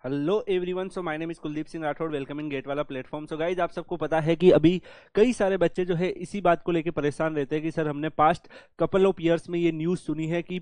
Hello everyone, so my name is Kuldeep Singh Rathore. Welcome in GATE वाला platform. So guys, आप सबको पता है कि अभी कई सारे बच्चे जो है इसी बात को लेकर परेशान रहते हैं कि सर हमने पास्ट कपल ऑफ ईयर्स में ये न्यूज़ सुनी है कि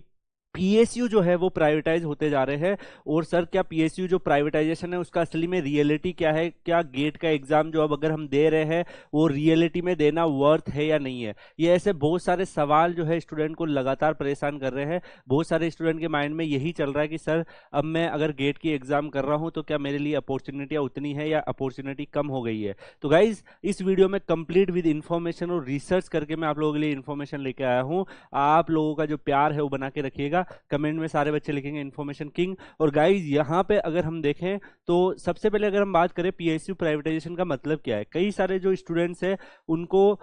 पीएसयू जो है वो प्राइवेटाइज होते जा रहे हैं। और सर, क्या पीएसयू जो प्राइवेटाइजेशन है उसका असली में रियलिटी क्या है? क्या गेट का एग्जाम जो अब अगर हम दे रहे हैं वो रियलिटी में देना वर्थ है या नहीं है? ये ऐसे बहुत सारे सवाल जो है स्टूडेंट को लगातार परेशान कर रहे हैं। बहुत सारे स्टूडेंट के माइंड में यही चल रहा है कि सर, अब मैं अगर गेट की एग्जाम कर रहा हूं तो क्या मेरे लिए अपॉर्चुनिटियां उतनी है या अपॉर्चुनिटी कम हो गई है? तो गाइज, इस वीडियो में कंप्लीट विद इंफॉर्मेशन और रिसर्च करके मैं आप लोगों के लिए इंफॉर्मेशन लेके आया हूं। आप लोगों का जो प्यार है वो बना के रखिएगा। कमेंट में सारे बच्चे लिखेंगे इन्फॉर्मेशन किंग। और गाइज, यहाँ पे अगर हम देखें तो सबसे पहले अगर हम बात करें पीएसयू प्राइवेटाइजेशन का मतलब क्या है, कई सारे जो स्टूडेंट्स हैं उनको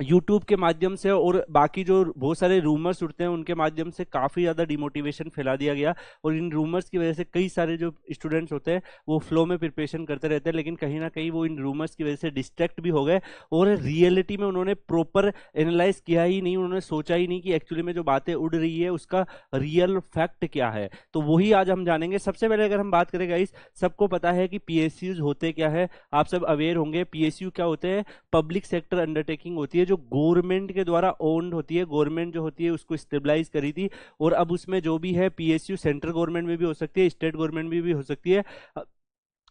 यूट्यूब के माध्यम से और बाकी जो बहुत सारे रूमर्स उठते हैं उनके माध्यम से काफ़ी ज़्यादा डिमोटिवेशन फैला दिया गया। और इन रूमर्स की वजह से कई सारे जो स्टूडेंट्स होते हैं वो फ्लो में प्रिपरेशन करते रहते हैं, लेकिन कहीं ना कहीं वो इन रूमर्स की वजह से डिस्ट्रैक्ट भी हो गए। और रियलिटी में उन्होंने प्रॉपर एनालाइज किया ही नहीं, उन्होंने सोचा ही नहीं कि एक्चुअली में जो बातें उड़ रही है उसका रियल फैक्ट क्या है। तो वही आज हम जानेंगे। सबसे पहले अगर हम बात करें गाइस, सबको पता है कि पीएसयूज होते क्या है, आप सब अवेयर होंगे। पीएसयू क्या होते हैं? पब्लिक सेक्टर अंडरटेकिंग होती है जो गवर्नमेंट के द्वारा ओन्ड होती है। गवर्नमेंट जो होती है उसको स्टेबलाइज करी थी। और अब उसमें जो भी है, पीएसयू सेंट्रल गवर्नमेंट में भी हो सकती है, स्टेट गवर्नमेंट में भी हो सकती है।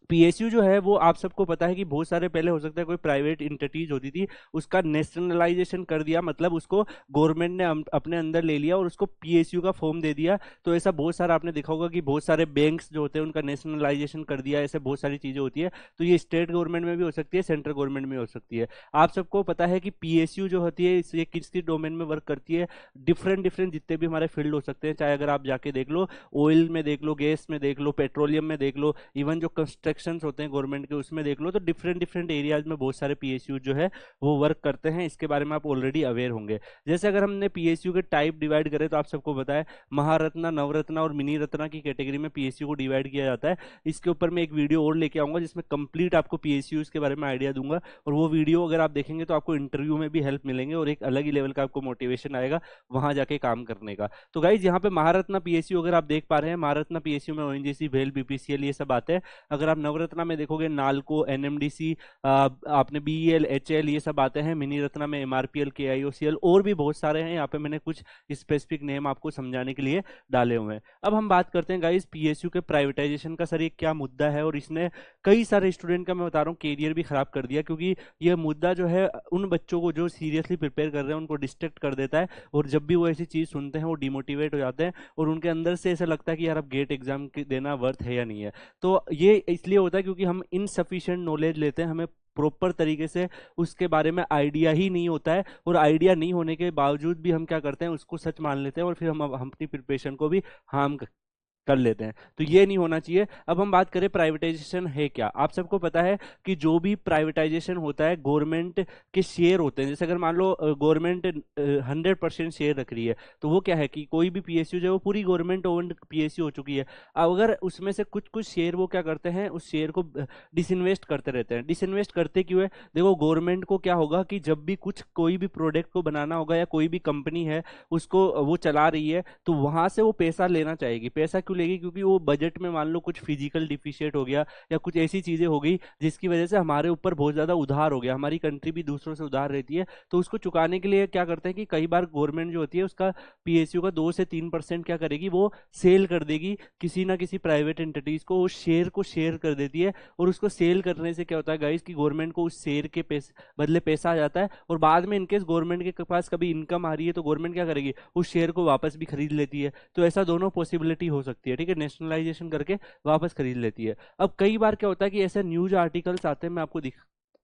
पीएसयू जो है वो आप सबको पता है कि बहुत सारे पहले हो सकता है कोई प्राइवेट इंटिटीज होती थी, उसका नेशनलाइजेशन कर दिया, मतलब उसको गवर्नमेंट ने अपने अंदर ले लिया और उसको पीएसयू का फॉर्म दे दिया। तो ऐसा बहुत सारा आपने देखा होगा कि बहुत सारे बैंक्स जो होते हैं उनका नेशनलाइजेशन कर दिया, ऐसे बहुत सारी चीजें होती है। तो ये स्टेट गवर्नमेंट में भी हो सकती है, सेंट्रल गवर्नमेंट में हो सकती है। आप सबको पता है कि पीएसयू जो होती है ये किस डोमेन में वर्क करती है? डिफरेंट डिफरेंट जितने भी हमारे फील्ड हो सकते हैं, चाहे अगर आप जाके देख लो, ऑयल में देख लो, गैस में देख लो, पेट्रोलियम में देख लो, इवन जो कंस्ट्रक्शन होते हैं गवर्नमेंट के उसमें देख लो, तो डिफरेंट डिफरेंट एरियाज में बहुत सारे पीएसयू जो है वो वर्क करते हैं। इसके बारे में आप ऑलरेडी अवेयर होंगे। जैसे अगर हमने पीएसयू के टाइप डिवाइड करें तो आप सबको पता है महारत्ना, नवरत्ना और मिनी रत्ना की कैटेगरी में पीएसयू को डिवाइड किया जाता है। इसके ऊपर मैं एक वीडियो और लेके आऊंगा जिसमें कंप्लीट आपको पीएसयू के बारे में आइडिया दूंगा। और वो वीडियो अगर आप देखेंगे तो आपको इंटरव्यू में भी हेल्प मिलेंगे और एक अलग ही लेवल का आपको मोटिवेशन आएगा वहां जाके काम करने का। तो गाइज, यहाँ पे महारत्ना पीएसयू अगर आप देख पा रहे हैं, महारत्ना पीएसयू में ओएनजीसी, भेल, बीपीसीएल ये सब आते हैं। अगर आप नवरत्ना में देखोगे, नालको, एनएमडीसी, आपने बीईएल, एचएल ये सब आते हैं। मिनी रत्ना में एमआरपीएल, केआईओसीएल और भी बहुत सारे हैं। यहाँ पे मैंने कुछ स्पेसिफिक नेम आपको समझाने के लिए डाले हुए हैं। अब हम बात करते हैं गाइस पीएसयू के प्राइवेटाइजेशन का। सर, ये क्या मुद्दा है और इसने कई सारे स्टूडेंट का, मैं बता रहा हूँ, कैरियर भी खराब कर दिया। क्योंकि ये मुद्दा जो है उन बच्चों को जो सीरियसली प्रिपेयर कर रहे हैं उनको डिस्ट्रैक्ट कर देता है। और जब भी वो ऐसी चीज सुनते हैं वो डिमोटिवेट हो जाते हैं और उनके अंदर से ऐसा लगता है कि यार अब गेट एग्जाम देना वर्थ है या नहीं है। तो ये इसलिए होता है क्योंकि हम इनसफिशिएंट नॉलेज लेते हैं, हमें प्रॉपर तरीके से उसके बारे में आइडिया ही नहीं होता है। और आइडिया नहीं होने के बावजूद भी हम क्या करते हैं, उसको सच मान लेते हैं और फिर हम अपनी प्रिपरेशन को भी हार्म कर लेते हैं। तो ये नहीं होना चाहिए। अब हम बात करें प्राइवेटाइजेशन है क्या। आप सबको पता है कि जो भी प्राइवेटाइजेशन होता है, गवर्नमेंट के शेयर होते हैं। जैसे अगर मान लो गवर्नमेंट 100% शेयर रख रही है, तो वो क्या है कि कोई भी पीएसयू जो है वो पूरी गवर्नमेंट ओन्ड पीएसयू हो चुकी है। अगर उसमें से कुछ कुछ शेयर वो क्या करते हैं, उस शेयर को डिसइन्वेस्ट करते रहते हैं। डिसइन्वेस्ट करते क्यों है? देखो, गवर्नमेंट को क्या होगा कि जब भी कुछ कोई भी प्रोडक्ट को बनाना होगा या कोई भी कंपनी है उसको वो चला रही है, तो वहां से वो पैसा लेना चाहेगी। पैसा क्यों लेगी? क्योंकि वो बजट में मान लो कुछ फिजिकल डिफिशिएट हो गया या कुछ ऐसी चीजें हो गई जिसकी वजह से हमारे ऊपर बहुत ज्यादा उधार हो गया। हमारी कंट्री भी दूसरों से उधार रहती है, तो उसको चुकाने के लिए क्या करते हैं कि कई बार गवर्नमेंट जो होती है उसका पीएसयू का 2 से 3% क्या करेगी, वो सेल कर देगी किसी ना किसी प्राइवेट एंटिटीज को। उस शेयर को शेयर कर देती है और उसको सेल करने से क्या होता है गाइस कि गवर्नमेंट को उस शेयर के पैसे बदले पैसा आ जाता है। और बाद में इनकेस गवर्नमेंट के पास कभी इनकम आ रही है तो गवर्नमेंट क्या करेगी, उस शेयर को वापस भी खरीद लेती है। तो ऐसा दोनों पॉसिबिलिटी हो सकती है, ठीक है, नेशनलाइजेशन करके वापस खरीद लेती है। अब कई बार क्या होता है कि ऐसे न्यूज आर्टिकल्स आते हैं, मैं आपको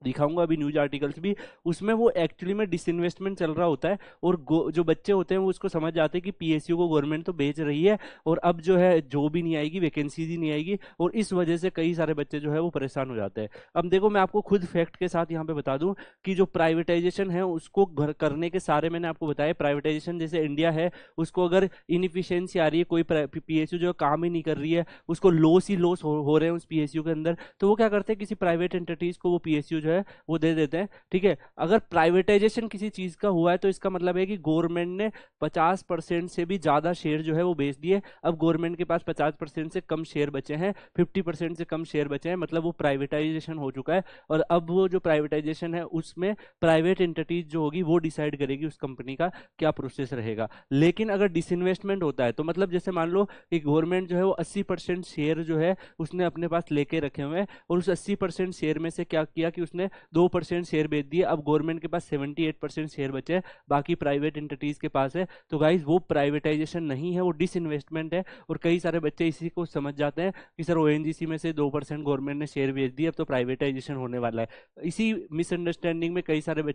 दिखाऊंगा अभी न्यूज आर्टिकल्स भी, उसमें वो एक्चुअली में डिसइन्वेस्टमेंट चल रहा होता है। और जो बच्चे होते हैं वो उसको समझ जाते हैं कि पीएसयू को गवर्नमेंट तो बेच रही है और अब जो है जॉब ही नहीं आएगी, वैकेंसीज ही नहीं आएगी। और इस वजह से कई सारे बच्चे जो है वो परेशान हो जाते हैं। अब देखो, मैं आपको खुद फैक्ट के साथ यहाँ पे बता दूं कि जो प्राइवेटाइजेशन है उसको करने के सारे मैंने आपको बताया। प्राइवेटाइजेशन जैसे इंडिया है, उसको अगर इनफिशियंसी आ रही है, कोई पीएसयू जो काम ही नहीं कर रही है, उसको लॉस ही लॉस हो रहे हैं उस पीएसयू के अंदर, तो वो क्या करते हैं, किसी प्राइवेट एंटिटीज को वो पीएसयू जो है वो दे देते हैं। ठीक है, अगर प्राइवेटाइजेशन किसी चीज का हुआ है तो इसका मतलब है कि गवर्नमेंट ने 50% से भी ज्यादा शेयर जो है वो बेच दिए। अब गवर्नमेंट के पास 50% से कम शेयर बचे हैं, 50% से कम शेयर बचे हैं, मतलब वो प्राइवेटाइजेशन हो चुका है। और अब वो जो प्राइवेटाइजेशन है उसमें प्राइवेट एंटिटीज जो होगी वो डिसाइड करेगी उस कंपनी का क्या प्रोसेस रहेगा। लेकिन अगर डिसइन्वेस्टमेंट होता है तो मतलब जैसे मान लो कि गवर्नमेंट जो है वो 80% शेयर जो है उसने अपने पास लेके रखे हुए हैं, और उस 80% शेयर में से क्या किया कि उसने 2% शेयर बेच दिए। अब गवर्नमेंट के पास 78% शेयर बचे हैं, बाकी प्राइवेट एंटिटीज के पास है। तो गाइज वो प्राइवेटाइजेशन नहीं है, वो डिसइन्वेस्टमेंट है। और कई सारे बच्चे इसी को समझ जाते हैं कि सर ओएनजीसी में से 2% गवर्नमेंट ने शेयर बेच दिए, अब तो प्राइवेटाइजेशन होने वाला है। इसी मिसअंडरस्टैंडिंग में कई सारे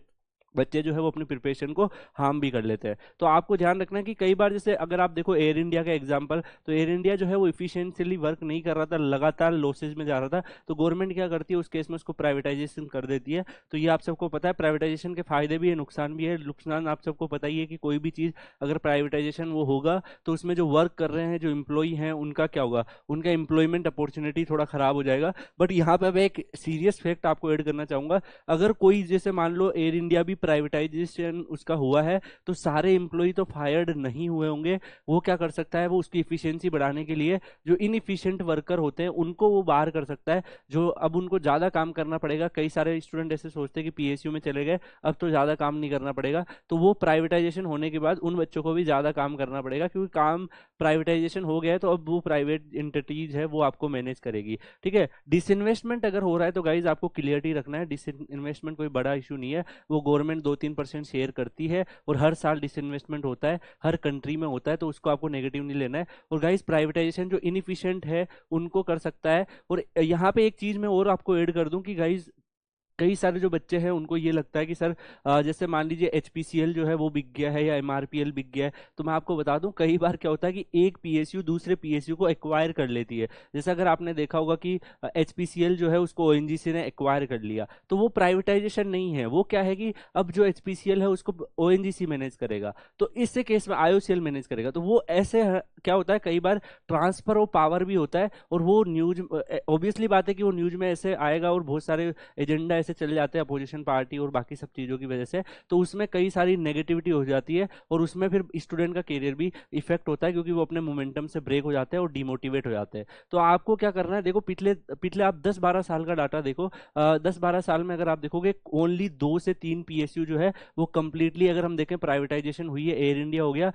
बच्चे जो है वो अपनी प्रिपरेशन को हार्म भी कर लेते हैं। तो आपको ध्यान रखना है कि कई बार जैसे अगर आप देखो एयर इंडिया का एग्जांपल, तो एयर इंडिया जो है वो इफिशिएंटली वर्क नहीं कर रहा था, लगातार लॉसेज में जा रहा था। तो गवर्नमेंट क्या करती है उस केस में उसको प्राइवेटाइजेशन कर देती है। तो ये आप सबको पता है, प्राइवेटाइजेशन के फायदे भी है, नुकसान भी है। नुकसान आप सबको पता ही है कि कोई भी चीज अगर प्राइवेटाइजेशन वो होगा तो उसमें जो वर्क कर रहे हैं जो एम्प्लॉई हैं उनका क्या होगा, उनका एम्प्लॉयमेंट अपॉर्चुनिटी थोड़ा खराब हो जाएगा। बट यहाँ पे मैं एक सीरियस फैक्ट आपको ऐड करना चाहूंगा, अगर कोई जैसे मान लो एयर इंडिया भी प्राइवेटाइजेशन उसका हुआ है तो सारे एम्प्लॉय तो फायर्ड नहीं हुए होंगे। वो क्या कर सकता है, वो उसकी इफिशियंसी बढ़ाने के लिए जो इनइफिशिएंट वर्कर होते हैं उनको वो बाहर कर सकता है, जो अब उनको ज्यादा काम करना पड़ेगा। कई सारे स्टूडेंट ऐसे सोचते हैं कि पीएसयू में चले गए अब तो ज्यादा काम नहीं करना पड़ेगा, तो वो प्राइवेटाइजेशन होने के बाद उन बच्चों को भी ज्यादा काम करना पड़ेगा, क्योंकि काम प्राइवेटाइजेशन हो गया है तो अब वो प्राइवेट एंटिटीज है वो आपको मैनेज करेगी। ठीक है, डिसइन्वेस्टमेंट अगर हो रहा है तो गाइज आपको क्लियरिटी रखना है, डिसइन्वेस्टमेंट कोई बड़ा इशू नहीं है। वो गवर्नमेंट 2-3% शेयर करती है और हर साल डिसइन्वेस्टमेंट होता है, हर कंट्री में होता है, तो उसको आपको नेगेटिव नहीं लेना है। और गाइज प्राइवेटाइजेशन जो इनइफिशिएंट है उनको कर सकता है। और यहाँ पे एक चीज मैं और आपको ऐड कर दूं कि गाइज कई सारे जो बच्चे हैं उनको ये लगता है कि सर जैसे मान लीजिए एचपीसीएल जो है वो बिक गया है या एमआरपीएल बिक गया है, तो मैं आपको बता दूं कई बार क्या होता है कि एक पीएसयू दूसरे पीएसयू को एक्वायर कर लेती है। जैसे अगर आपने देखा होगा कि एचपीसीएल जो है उसको ओएनजीसी ने एक्वायर कर लिया, तो वो प्राइवेटाइजेशन नहीं है, वो क्या है कि अब जो एचपीसीएल है उसको ओएनजीसी मैनेज करेगा, तो इससे केस में आईओसीएल मैनेज करेगा। तो वो ऐसे क्या होता है, कई बार ट्रांसफर ऑफ पावर भी होता है, और वो न्यूज ऑब्वियसली बात है कि वो न्यूज में ऐसे आएगा और बहुत सारे एजेंडा ऐसे चले जाते हैं अपोजिशन पार्टी और बाकी सब चीजों की वजह से, तो उसमें कई सारी नेगेटिविटी हो जाती है और उसमें फिर स्टूडेंट का करियर भी इफेक्ट होता है, क्योंकि वो अपने मोमेंटम से ब्रेक हो जाते हैं और डिमोटिवेट हो जाते हैं। तो आपको क्या करना है, देखो पिछले पिछले आप 10-12 साल का डाटा देखो, 10-12 साल में अगर आप देखोगे ओनली 2 से 3 पीएसयू जो है वो कंप्लीटली, अगर हम देखें प्राइवेटाइजेशन हुई है। एयर इंडिया हो गया,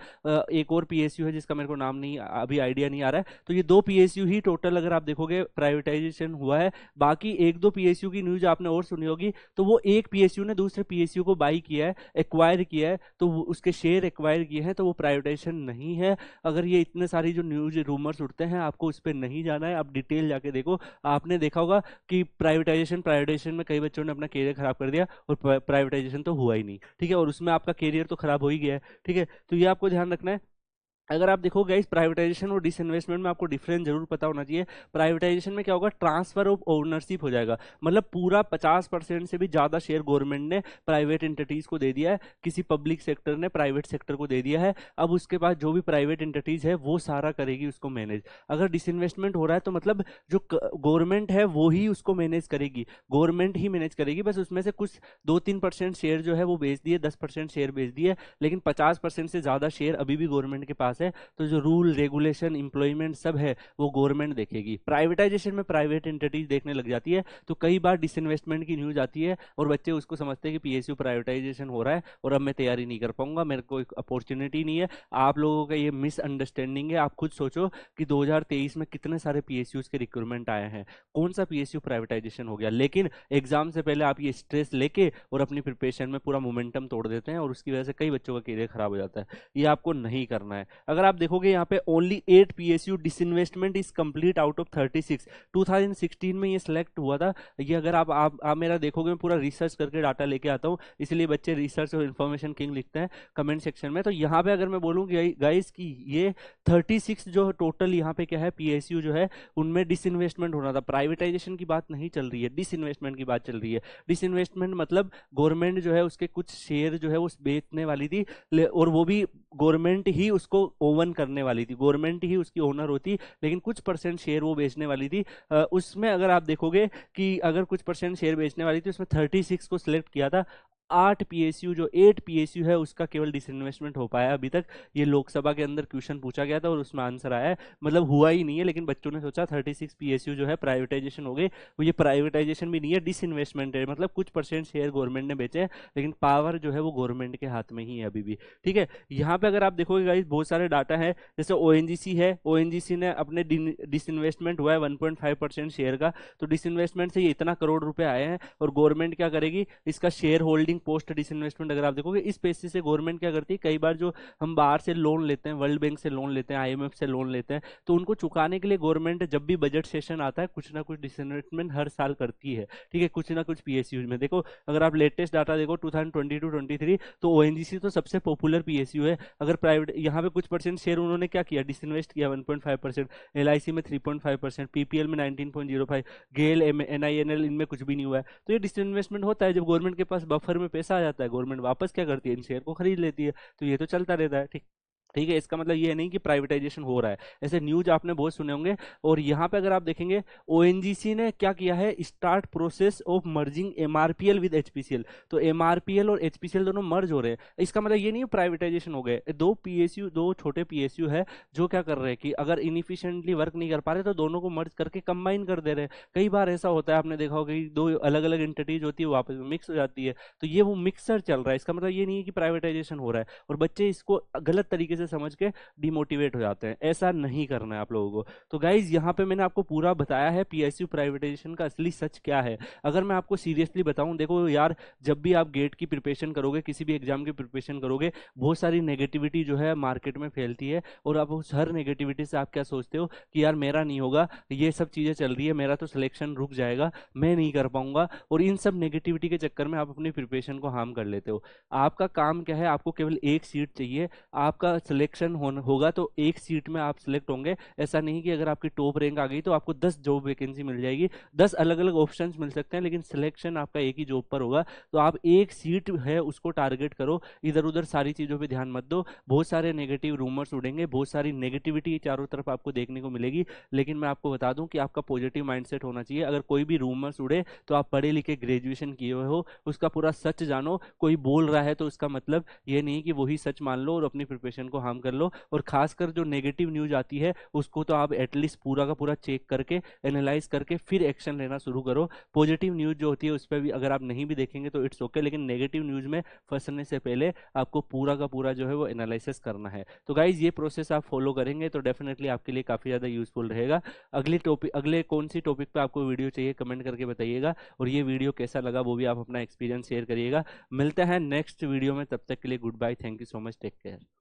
एक और पीएसयू है जिसका मेरे को नाम नहीं अभी आइडिया नहीं आ रहा है, तो ये 2 पीएसयू ही टोटल अगर आप देखोगे प्राइवेटाइजेशन हुआ है। बाकी 1-2 पीएसयू की न्यूज आपने और सुनी होगी, तो वो एक पीएसयू ने दूसरे पीएसयू को बाई किया है, एक्वायर किया है, तो उसके शेयर एक्वायर किए हैं, तो वो प्राइवेटाइजेशन नहीं है। अगर ये इतने सारी जो न्यूज रूमर्स उठते हैं आपको उस पर नहीं जाना है, आप डिटेल जाके देखो। आपने देखा होगा कि प्राइवेटाइजेशन में कई बच्चों ने अपना करियर खराब कर दिया और प्राइवेटाइजेशन तो हुआ ही नहीं। ठीक है, और उसमें आपका करियर तो खराब हो ही गया है। ठीक है, तो ये आपको ध्यान रखना है। अगर आप देखोगे इस प्राइवेटाइजेशन और डिसइन्वेस्टमेंट में आपको डिफरेंस जरूर पता होना चाहिए। प्राइवेटाइजेशन में क्या होगा, ट्रांसफर ऑफ ओनरशिप हो जाएगा, मतलब पूरा 50% से भी ज्यादा शेयर गवर्नमेंट ने प्राइवेट एंटिटीज को दे दिया है, किसी पब्लिक सेक्टर ने प्राइवेट सेक्टर को दे दिया है। अब उसके बाद जो भी प्राइवेट एंटिटीज है वो सारा करेगी उसको मैनेज। अगर डिसइन्वेस्टमेंट हो रहा है तो मतलब जो गवर्नमेंट है वो ही उसको मैनेज करेगी, गवर्नमेंट ही मैनेज करेगी, बस उसमें से कुछ 2-3% शेयर जो है वो बेच दिए, 10% शेयर बेच दिए, लेकिन 50% से ज्यादा शेयर अभी भी गवर्नमेंट के पास है। तो जो रूल रेगुलेशन एम्प्लॉयमेंट सब है वो गवर्नमेंट देखेगी। प्राइवेटाइजेशन में प्राइवेट एंटिटीज देखने लग जाती है, तो कई बार डिसइन्वेस्टमेंट की न्यूज आती है और बच्चे उसको समझते हैं कि पीएसयू प्राइवेटाइजेशन हो रहा है और अब मैं तैयारी नहीं कर पाऊंगा, मेरे को एक अपॉर्चुनिटी नहीं है। आप लोगों का ये मिसअंडरस्टैंडिंग है। आप खुद सोचो कि 2023 में कितने सारे पीएसयूज के रिक्रूटमेंट आए हैं, कौन सा पीएसयू प्राइवेटाइजेशन हो गया, लेकिन एग्जाम से पहले आप ये स्ट्रेस लेके और अपनी प्रिपरेशन में पूरा मोमेंटम तोड़ देते हैं और उसकी वजह से कई बच्चों का करियर खराब हो जाता है। ये आपको नहीं करना है। अगर आप देखोगे यहाँ पे only 8 PSU disinvestment is complete out of 36, 2016 में ये सिलेक्ट हुआ था। ये अगर आप मेरा देखोगे, मैं पूरा रिसर्च करके डाटा लेके आता हूँ, इसलिए बच्चे रिसर्च और इन्फॉर्मेशन किंग लिखते हैं कमेंट सेक्शन में। तो यहाँ पे अगर मैं बोलूँ गाइस कि ये 36 जो टोटल यहाँ पे क्या है पीएसयू जो है उनमें डिसइन्वेस्टमेंट होना था। प्राइवेटाइजेशन की बात नहीं चल रही है, डिसइन्वेस्टमेंट की बात चल रही है। डिसइन्वेस्टमेंट मतलब गवर्नमेंट जो है उसके कुछ शेयर जो है वो बेचने वाली थी, और वो भी गवर्नमेंट ही उसको ओवन करने वाली थी, गवर्नमेंट ही उसकी ओनर होती, लेकिन कुछ परसेंट शेयर वो बेचने वाली थी। उसमें अगर आप देखोगे कि अगर कुछ परसेंट शेयर बेचने वाली थी, उसमें 36 को सिलेक्ट किया था। 8 पीएसयू, जो 8 पीएसयू है, उसका केवल डिसइन्वेस्टमेंट हो पाया अभी तक। ये लोकसभा के अंदर क्वेश्चन पूछा गया था और उसमें आंसर आया है, मतलब हुआ ही नहीं है, लेकिन बच्चों ने सोचा 36 पीएसयू जो है प्राइवेटाइजेशन हो गई। वो ये प्राइवेटाइजेशन भी नहीं है, डिसइन्वेस्टमेंट है, मतलब कुछ परसेंट शेयर गवर्नमेंट ने बेचे हैं, लेकिन पावर जो है वो गवर्नमेंट के हाथ में ही है अभी भी। ठीक है, यहाँ पे अगर आप देखोगे गाइस बहुत सारे डाटा है, जैसे ओएनजीसी है, ओएनजीसी ने अपने डिसइन्वेस्टमेंट हुआ है 1.5% शेयर का, तो डिसइन्वेस्टमेंट से ये इतना करोड़ रुपए आए हैं, और गवर्नमेंट क्या करेगी, इसका शेयर होल्डिंग पोस्ट डिसइन्वेस्टमेंट अगर आप देखोगे इस बेसिस से गवर्नमेंट क्या करती है, कई बार जो हम बाहर से लोन लेते हैं, वर्ल्ड बैंक से लोन लेते हैं, आईएमएफ से लोन लेते हैं, तो उनको चुकाने के लिए गवर्नमेंट जब भी बजट सेशन आता है कुछ ना कुछ डिसइन्वेस्टमेंट हर साल करती है। ठीक है, कुछ ना कुछ पीएसयू में देखो, अगर आप लेटेस्ट डाटा देखो 2022-23, तो ओएनजीसी तो सबसे पॉपुलर पीएसयू है। अगर प्राइवेट यहाँ पे कुछ परसेंट शेयर उन्होंने क्या किया, डिसइन्वेस्ट किया 1.5%, एलआईसी में 3.5%, पीपीएल में 19.05, गेल एनआईएनएल इनमें कुछ भी नहीं हुआ है। तो ये डिसइन्वेस्टमेंट होता है, जब गवर्नमेंट के पास बफर में पैसा आ जाता है, गवर्नमेंट वापस क्या करती है, इन शेयर को खरीद लेती है। तो ये तो चलता रहता है। ठीक ठीक है, इसका मतलब ये नहीं कि प्राइवेटाइजेशन हो रहा है, ऐसे न्यूज आपने बहुत सुने होंगे। और यहाँ पे अगर आप देखेंगे, ओएनजीसी ने क्या किया है, start process of merging MRPL with HPCL. तो एमआरपीएल और एचपीसीएल दोनों मर्ज हो रहे हैं, इसका मतलब ये नहीं प्राइवेटाइजेशन हो गए। दो पीएसयू, दो छोटे पीएसयू है जो क्या कर रहे हैं कि अगर इनिफिशिएंटली वर्क नहीं कर पा रहे तो दोनों को मर्ज करके कंबाइन कर दे रहे हैं। कई बार ऐसा होता है, आपने देखा होगा कि दो अलग अलग एंटिटीज होती है, वापस में मिक्स हो जाती है। तो ये वो मिक्सर चल रहा है, इसका मतलब ये नहीं है कि प्राइवेटाइजेशन हो रहा है, और बच्चे इसको गलत तरीके से समझ के डिमोटिवेट हो जाते हैं। ऐसा नहीं करना है आप लोगों को। तो गाइज यहाँ पे मैंने आपको पूरा बताया है पीएसयू प्राइवेटाइजेशन का असली सच क्या है। अगर मैं आपको सीरियसली बताऊं, देखो यार, जब भी आप गेट की प्रिपरेशन करोगे, किसी भी एग्जाम की प्रिपरेशन करोगे, बहुत सारी नेगेटिविटी जो है मार्केट में फैलती है, और आप उस हर नेगेटिविटी से आप क्या सोचते हो कि यार मेरा नहीं होगा, ये सब चीजें चल रही है, मेरा तो सिलेक्शन रुक जाएगा, मैं नहीं कर पाऊंगा, और इन सब नेगेटिविटी के चक्कर में आप अपनी प्रिपरेशन को हार्म कर लेते हो। आपका काम क्या है, आपको केवल एक सीट चाहिए, आपका सिलेक्शन होगा तो एक सीट में आप सिलेक्ट होंगे। ऐसा नहीं कि अगर आपकी टॉप रैंक आ गई तो आपको 10 जॉब वैकेंसी मिल जाएगी, 10 अलग अलग ऑप्शंस मिल सकते हैं, लेकिन सिलेक्शन आपका एक ही जॉब पर होगा। तो आप एक सीट है उसको टारगेट करो, इधर उधर सारी चीजों पे ध्यान मत दो। बहुत सारे नेगेटिव रूमर्स उड़ेंगे, बहुत सारी नेगेटिविटी चारों तरफ आपको देखने को मिलेगी, लेकिन मैं आपको बता दूं कि आपका पॉजिटिव माइंडसेट होना चाहिए। अगर कोई भी रूमर्स उड़े तो आप पढ़े लिखे ग्रेजुएशन किए हुए हो, उसका पूरा सच जानो। कोई बोल रहा है तो उसका मतलब ये नहीं कि वही सच मान लो और अपनी प्रिपरेशन को हार्म कर लो। और खासकर जो नेगेटिव न्यूज आती है उसको तो आप एटलीस्ट पूरा का पूरा चेक करके, एनालाइज करके फिर एक्शन लेना शुरू करो। पॉजिटिव न्यूज जो होती है उस पर भी अगर आप नहीं भी देखेंगे तो इट्स ओके, लेकिन नेगेटिव न्यूज में फंसने से पहले आपको पूरा का पूरा जो है वो एनालिसिस करना है। तो गाइज ये प्रोसेस आप फॉलो करेंगे तो डेफिनेटली आपके लिए काफी ज्यादा यूजफुल रहेगा। अगले कौन सी टॉपिक पे आपको वीडियो चाहिए कमेंट करके बताइएगा, और ये वीडियो कैसा लगा वो भी आप अपना एक्सपीरियंस शेयर करिएगा। मिलते हैं नेक्स्ट वीडियो में, तब तक के लिए good bye, thank you so much, take care.